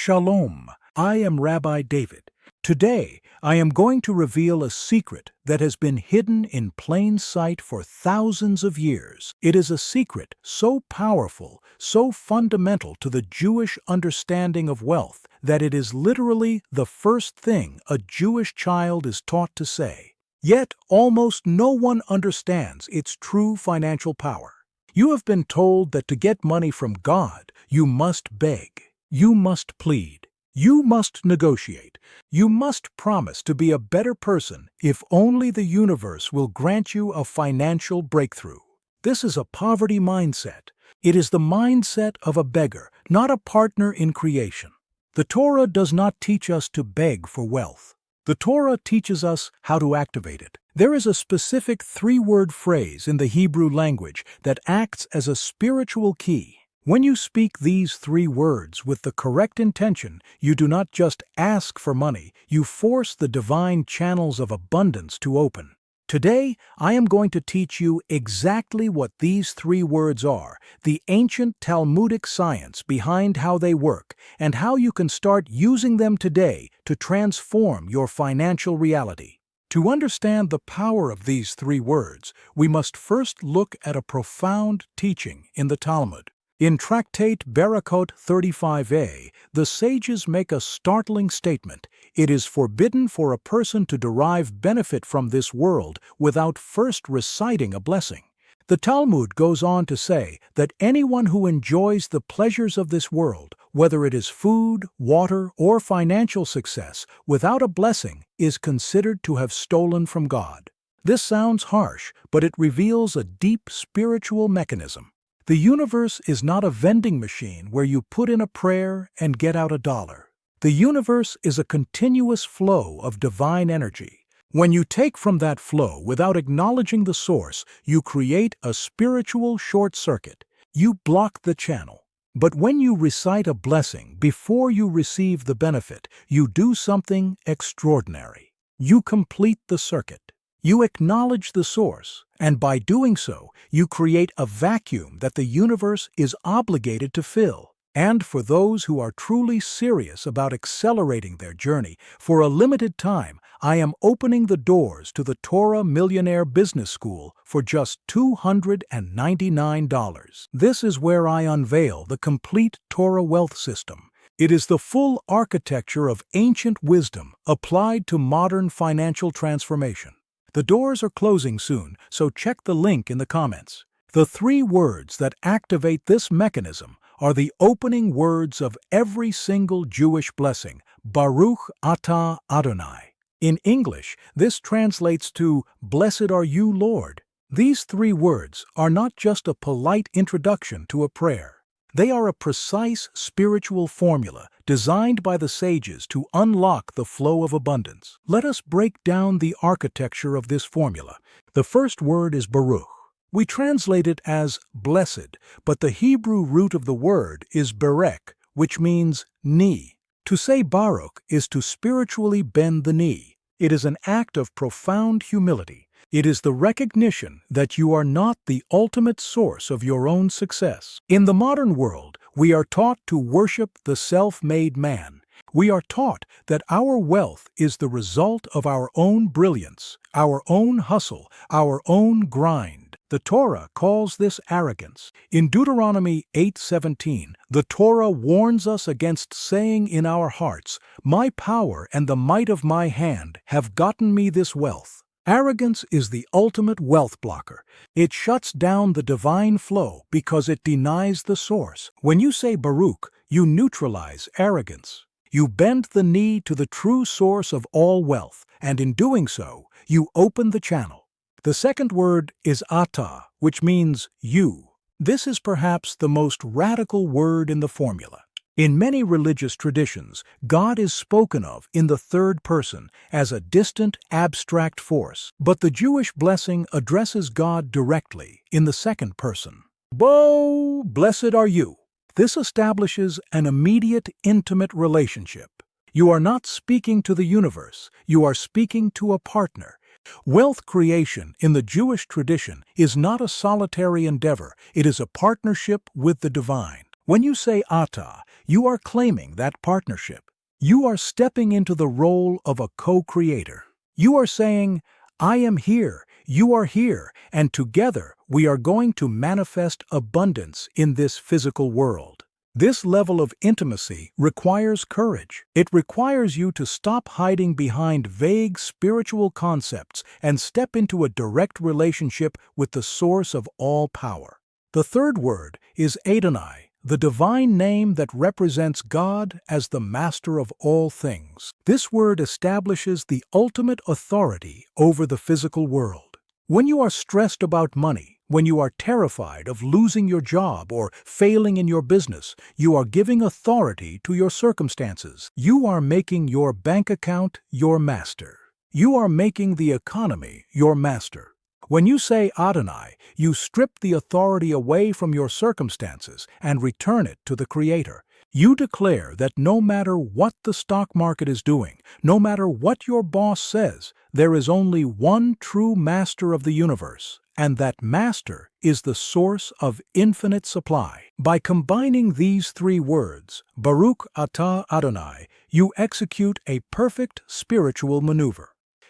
Shalom, I am Rabbi David. Today, I am going to reveal a secret that has been hidden in plain sight for thousands of years. It is a secret so powerful, so fundamental to the Jewish understanding of wealth, that it is literally the first thing a Jewish child is taught to say. Yet, almost no one understands its true financial power. You have been told that to get money from God, you must beg. You must plead. You must negotiate. You must promise to be a better person if only the universe will grant you a financial breakthrough. This is a poverty mindset. It is the mindset of a beggar, not a partner in creation. The Torah does not teach us to beg for wealth. The Torah teaches us how to activate it. There is a specific three-word phrase in the Hebrew language that acts as a spiritual key. When you speak these three words with the correct intention, you do not just ask for money, you force the divine channels of abundance to open. Today, I am going to teach you exactly what these three words are, the ancient Talmudic science behind how they work, and how you can start using them today to transform your financial reality. To understand the power of these three words, we must first look at a profound teaching in the Talmud. In Tractate Barakot 35a, the sages make a startling statement. It is forbidden for a person to derive benefit from this world without first reciting a blessing. The Talmud goes on to say that anyone who enjoys the pleasures of this world, whether it is food, water, or financial success, without a blessing, is considered to have stolen from God. This sounds harsh, but it reveals a deep spiritual mechanism. The universe is not a vending machine where you put in a prayer and get out $1. The universe is a continuous flow of divine energy. When you take from that flow without acknowledging the source, you create a spiritual short circuit. You block the channel. But when you recite a blessing before you receive the benefit, you do something extraordinary. You complete the circuit. You acknowledge the source, and by doing so, you create a vacuum that the universe is obligated to fill. And for those who are truly serious about accelerating their journey, for a limited time, I am opening the doors to the Torah Millionaire Business School for just $299. This is where I unveil the complete Torah wealth system. It is the full architecture of ancient wisdom applied to modern financial transformation. The doors are closing soon, so check the link in the comments. The three words that activate this mechanism are the opening words of every single Jewish blessing, Baruch Atah Adonai. In English, this translates to, "Blessed are you, Lord." These three words are not just a polite introduction to a prayer. They are a precise spiritual formula designed by the sages to unlock the flow of abundance. Let us break down the architecture of this formula. The first word is Baruch. We translate it as blessed, but the Hebrew root of the word is berek, which means knee. To say Baruch is to spiritually bend the knee. It is an act of profound humility. It is the recognition that you are not the ultimate source of your own success. In the modern world, we are taught to worship the self-made man. We are taught that our wealth is the result of our own brilliance, our own hustle, our own grind. The Torah calls this arrogance. In Deuteronomy 8:17, the Torah warns us against saying in our hearts, "My power and the might of my hand have gotten me this wealth." Arrogance is the ultimate wealth blocker. It shuts down the divine flow because it denies the source. When you say Baruch, you neutralize arrogance. You bend the knee to the true source of all wealth, and in doing so, you open the channel. The second word is Atah, which means you. This is perhaps the most radical word in the formula. In many religious traditions, God is spoken of in the third person as a distant, abstract force, but the Jewish blessing addresses God directly in the second person. Bo, blessed are you. This establishes an immediate, intimate relationship. You are not speaking to the universe, you are speaking to a partner. Wealth creation in the Jewish tradition is not a solitary endeavor, it is a partnership with the divine. When you say Ata, you are claiming that partnership. You are stepping into the role of a co-creator. You are saying, I am here, you are here, and together we are going to manifest abundance in this physical world. This level of intimacy requires courage. It requires you to stop hiding behind vague spiritual concepts and step into a direct relationship with the source of all power. The third word is Adonai, the divine name that represents God as the master of all things. This word establishes the ultimate authority over the physical world. When you are stressed about money, when you are terrified of losing your job or failing in your business, you are giving authority to your circumstances. You are making your bank account your master. You are making the economy your master. When you say Adonai, you strip the authority away from your circumstances and return it to the Creator. You declare that no matter what the stock market is doing, no matter what your boss says, there is only one true master of the universe, and that master is the source of infinite supply. By combining these three words, Baruch Atah Adonai, you execute a perfect spiritual maneuver.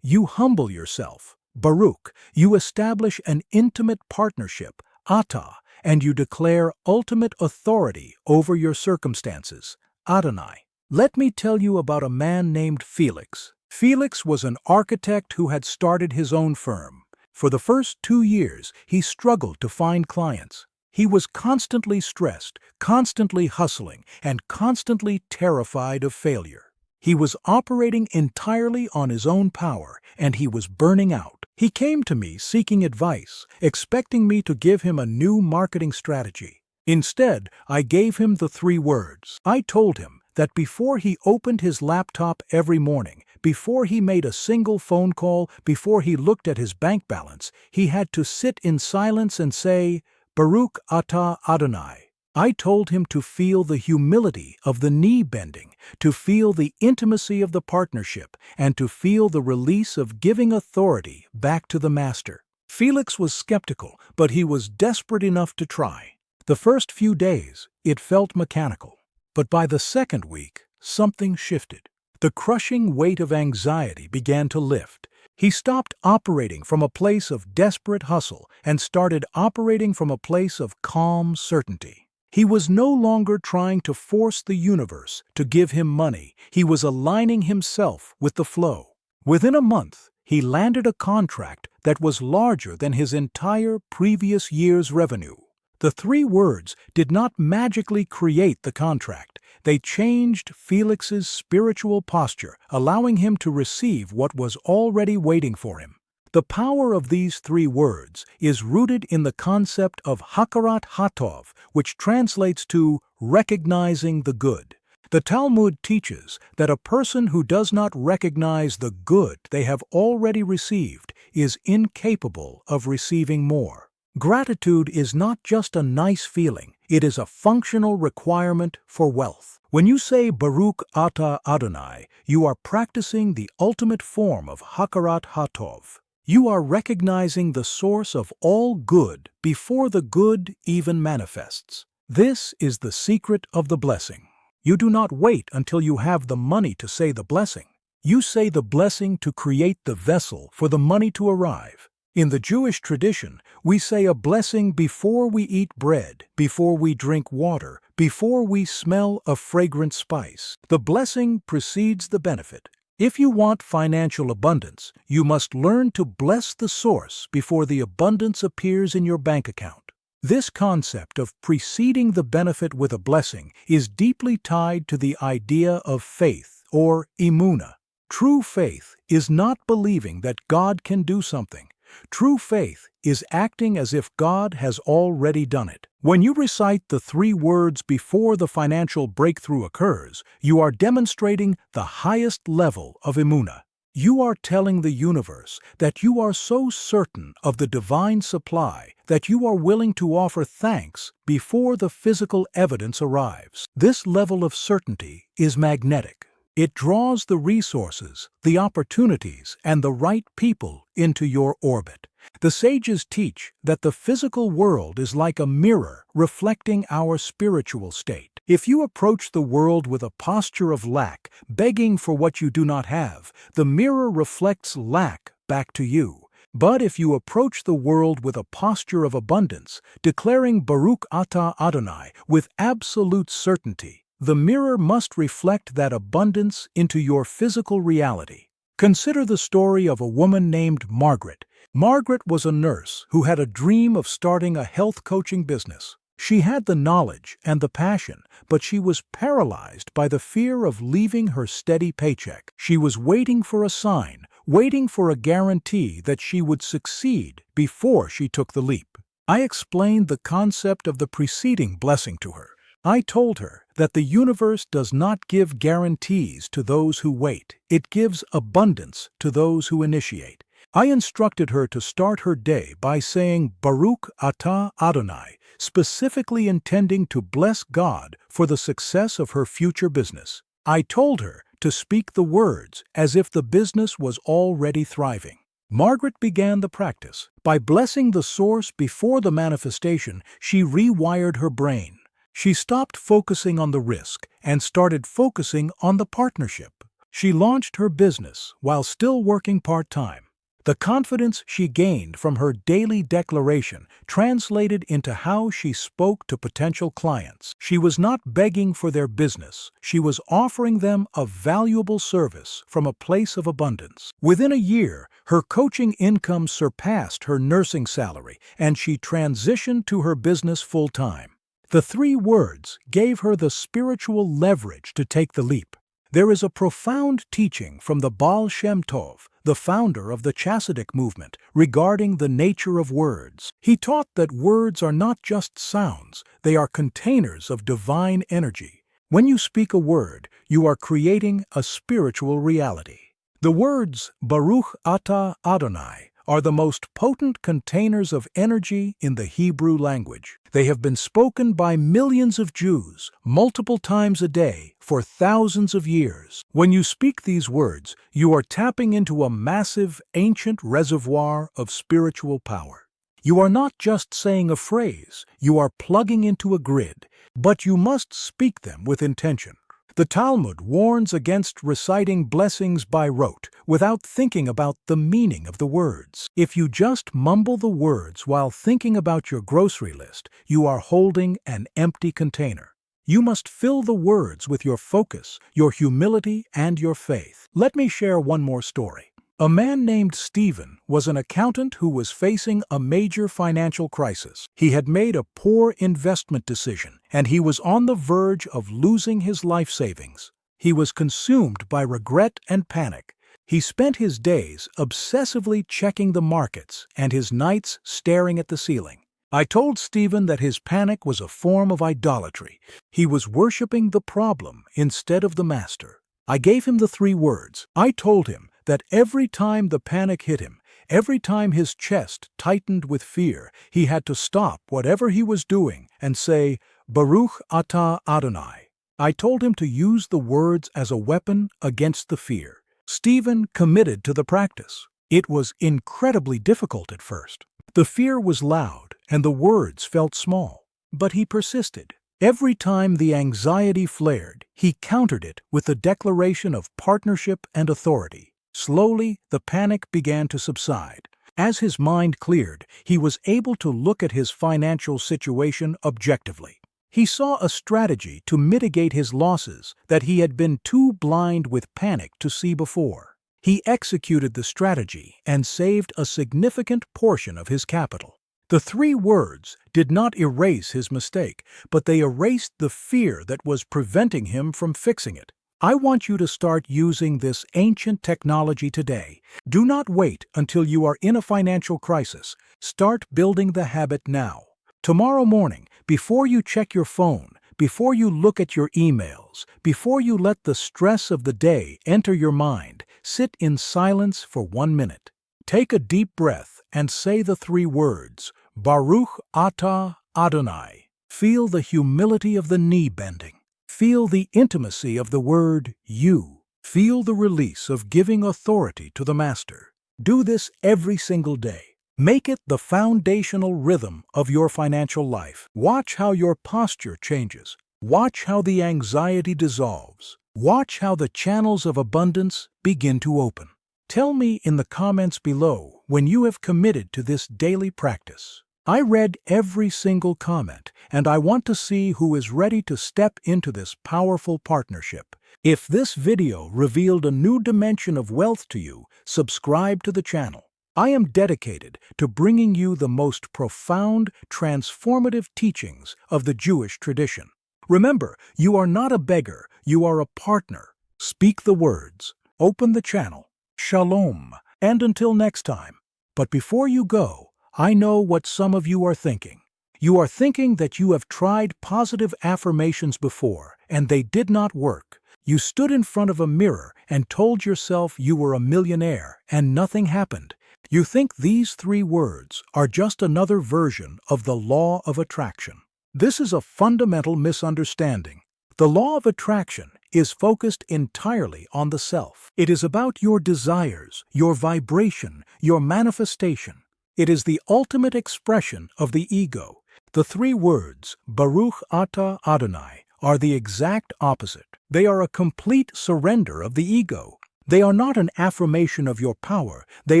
You humble yourself, Baruch, you establish an intimate partnership, Atah, and you declare ultimate authority over your circumstances, Adonai. Let me tell you about a man named Felix. Felix was an architect who had started his own firm. For the first 2 years, he struggled to find clients. He was constantly stressed, constantly hustling, and constantly terrified of failure. He was operating entirely on his own power, and he was burning out. He came to me seeking advice, expecting me to give him a new marketing strategy. Instead, I gave him the 3 words. I told him that before he opened his laptop every morning, before he made a single phone call, before he looked at his bank balance, he had to sit in silence and say, Baruch Atah Adonai. I told him to feel the humility of the knee bending, to feel the intimacy of the partnership, and to feel the release of giving authority back to the master. Felix was skeptical, but he was desperate enough to try. The first few days, it felt mechanical. But by the second week, something shifted. The crushing weight of anxiety began to lift. He stopped operating from a place of desperate hustle and started operating from a place of calm certainty. He was no longer trying to force the universe to give him money. He was aligning himself with the flow. Within a month, he landed a contract that was larger than his entire previous year's revenue. The 3 words did not magically create the contract. They changed Felix's spiritual posture, allowing him to receive what was already waiting for him. The power of these 3 words is rooted in the concept of Hakarat Hatov, which translates to recognizing the good. The Talmud teaches that a person who does not recognize the good they have already received is incapable of receiving more. Gratitude is not just a nice feeling, it is a functional requirement for wealth. When you say Baruch Atah Adonai, you are practicing the ultimate form of Hakarat Hatov. You are recognizing the source of all good before the good even manifests. This is the secret of the blessing. You do not wait until you have the money to say the blessing. You say the blessing to create the vessel for the money to arrive. In the Jewish tradition, we say a blessing before we eat bread, before we drink water, before we smell a fragrant spice. The blessing precedes the benefit. If you want financial abundance, you must learn to bless the source before the abundance appears in your bank account. This concept of preceding the benefit with a blessing is deeply tied to the idea of faith, or emunah. True faith is not believing that God can do something. True faith is acting as if God has already done it. When you recite the 3 words before the financial breakthrough occurs, you are demonstrating the highest level of emunah. You are telling the universe that you are so certain of the divine supply that you are willing to offer thanks before the physical evidence arrives. This level of certainty is magnetic. It draws the resources, the opportunities, and the right people into your orbit. The sages teach that the physical world is like a mirror reflecting our spiritual state. If you approach the world with a posture of lack, begging for what you do not have, the mirror reflects lack back to you. But if you approach the world with a posture of abundance, declaring Baruch Atah Adonai with absolute certainty, the mirror must reflect that abundance into your physical reality. Consider the story of a woman named Margaret. Margaret was a nurse who had a dream of starting a health coaching business. She had the knowledge and the passion, but she was paralyzed by the fear of leaving her steady paycheck. She was waiting for a sign, waiting for a guarantee that she would succeed before she took the leap. I explained the concept of the preceding blessing to her. I told her that the universe does not give guarantees to those who wait. It gives abundance to those who initiate. I instructed her to start her day by saying Baruch Atah Adonai, specifically intending to bless God for the success of her future business. I told her to speak the words as if the business was already thriving. Margaret began the practice. By blessing the source before the manifestation, she rewired her brain. She stopped focusing on the risk and started focusing on the partnership. She launched her business while still working part-time. The confidence she gained from her daily declaration translated into how she spoke to potential clients. She was not begging for their business. She was offering them a valuable service from a place of abundance. Within a year, her coaching income surpassed her nursing salary, and she transitioned to her business full-time. The 3 words gave her the spiritual leverage to take the leap. There is a profound teaching from the Baal Shem Tov, the founder of the Chassidic movement, regarding the nature of words. He taught that words are not just sounds, they are containers of divine energy. When you speak a word, you are creating a spiritual reality. The words Baruch Atah Adonai are the most potent containers of energy in the Hebrew language. They have been spoken by millions of Jews multiple times a day for thousands of years. When you speak these words, you are tapping into a massive, ancient reservoir of spiritual power. You are not just saying a phrase, you are plugging into a grid, but you must speak them with intention. The Talmud warns against reciting blessings by rote without thinking about the meaning of the words. If you just mumble the words while thinking about your grocery list, you are holding an empty container. You must fill the words with your focus, your humility, and your faith. Let me share one more story. A man named Stephen was an accountant who was facing a major financial crisis. He had made a poor investment decision, and he was on the verge of losing his life savings. He was consumed by regret and panic. He spent his days obsessively checking the markets and his nights staring at the ceiling. I told Stephen that his panic was a form of idolatry. He was worshiping the problem instead of the master. I gave him the 3 words. I told him that every time the panic hit him, every time his chest tightened with fear, he had to stop whatever he was doing and say, Baruch Atah Adonai. I told him to use the words as a weapon against the fear. Stephen committed to the practice. It was incredibly difficult at first. The fear was loud and the words felt small, but he persisted. Every time the anxiety flared, he countered it with the declaration of partnership and authority. Slowly, the panic began to subside. As his mind cleared, he was able to look at his financial situation objectively. He saw a strategy to mitigate his losses that he had been too blind with panic to see before. He executed the strategy and saved a significant portion of his capital. The 3 words did not erase his mistake, but they erased the fear that was preventing him from fixing it. I want you to start using this ancient technology today. Do not wait until you are in a financial crisis. Start building the habit now. Tomorrow morning, before you check your phone, before you look at your emails, before you let the stress of the day enter your mind, sit in silence for 1 minute. Take a deep breath and say the 3 words, Baruch Atah Adonai. Feel the humility of the knee bending. Feel the intimacy of the word you. Feel the release of giving authority to the Master. Do this every single day. Make it the foundational rhythm of your financial life. Watch how your posture changes. Watch how the anxiety dissolves. Watch how the channels of abundance begin to open. Tell me in the comments below when you have committed to this daily practice. I read every single comment, and I want to see who is ready to step into this powerful partnership. If this video revealed a new dimension of wealth to you, subscribe to the channel. I am dedicated to bringing you the most profound, transformative teachings of the Jewish tradition. Remember, you are not a beggar, you are a partner. Speak the words, open the channel. Shalom, and until next time. But before you go, I know what some of you are thinking. You are thinking that you have tried positive affirmations before, and they did not work. You stood in front of a mirror and told yourself you were a millionaire, and nothing happened. You think these 3 words are just another version of the law of attraction. This is a fundamental misunderstanding. The law of attraction is focused entirely on the self. It is about your desires, your vibration, your manifestation. It is the ultimate expression of the ego. The 3 words, Baruch Atah Adonai, are the exact opposite. They are a complete surrender of the ego. They are not an affirmation of your power. They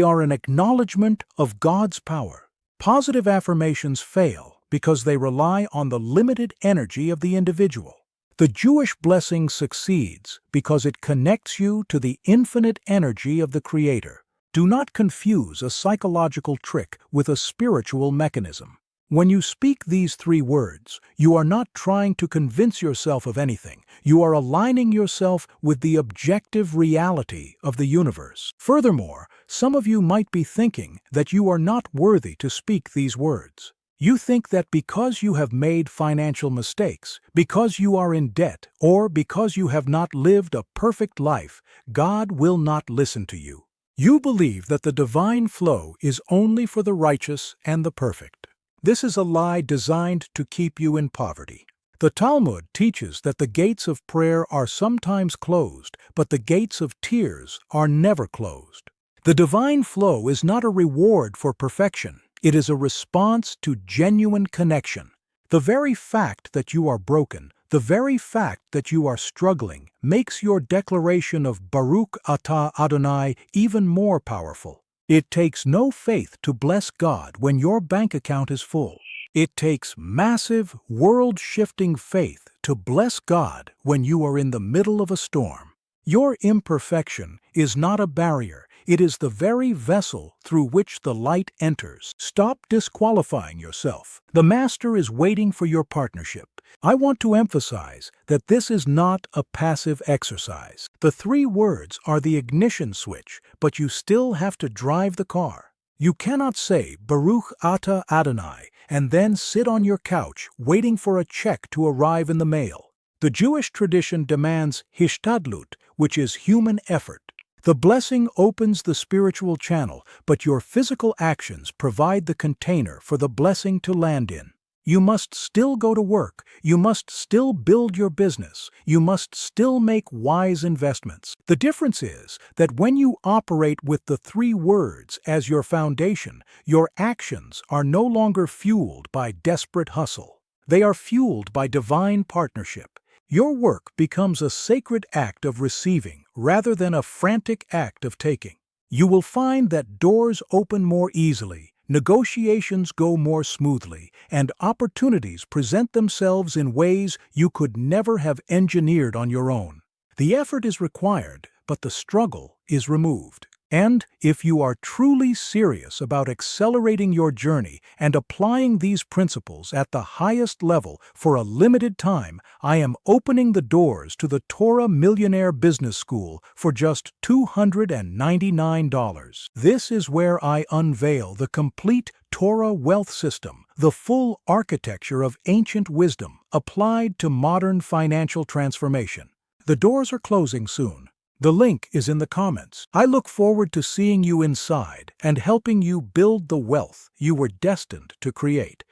are an acknowledgement of God's power. Positive affirmations fail because they rely on the limited energy of the individual. The Jewish blessing succeeds because it connects you to the infinite energy of the Creator. Do not confuse a psychological trick with a spiritual mechanism. When you speak these 3 words, you are not trying to convince yourself of anything. You are aligning yourself with the objective reality of the universe. Furthermore, some of you might be thinking that you are not worthy to speak these words. You think that because you have made financial mistakes, because you are in debt, or because you have not lived a perfect life, God will not listen to you. You believe that the divine flow is only for the righteous and the perfect. This is a lie designed to keep you in poverty. The Talmud teaches that the gates of prayer are sometimes closed, but the gates of tears are never closed. The divine flow is not a reward for perfection. It is a response to genuine connection. The very fact that you are broken, the very fact that you are struggling, makes your declaration of Baruch Atah Adonai even more powerful. It takes no faith to bless God when your bank account is full. It takes massive, world-shifting faith to bless God when you are in the middle of a storm. Your imperfection is not a barrier. It is the very vessel through which the light enters. Stop disqualifying yourself. The Master is waiting for your partnership. I want to emphasize that this is not a passive exercise. The 3 words are the ignition switch, but you still have to drive the car. You cannot say Baruch Atah Adonai and then sit on your couch waiting for a check to arrive in the mail. The Jewish tradition demands hishtadlut, which is human effort. The blessing opens the spiritual channel, but your physical actions provide the container for the blessing to land in. You must still go to work. You must still build your business. You must still make wise investments. The difference is that when you operate with the 3 words as your foundation, your actions are no longer fueled by desperate hustle. They are fueled by divine partnership. Your work becomes a sacred act of receiving rather than a frantic act of taking. You will find that doors open more easily, negotiations go more smoothly, and opportunities present themselves in ways you could never have engineered on your own. The effort is required, but the struggle is removed. And if you are truly serious about accelerating your journey and applying these principles at the highest level for a limited time, I am opening the doors to the Torah Millionaire Business School for just $299. This is where I unveil the complete Torah wealth system, the full architecture of ancient wisdom applied to modern financial transformation. The doors are closing soon. The link is in the comments. I look forward to seeing you inside and helping you build the wealth you were destined to create.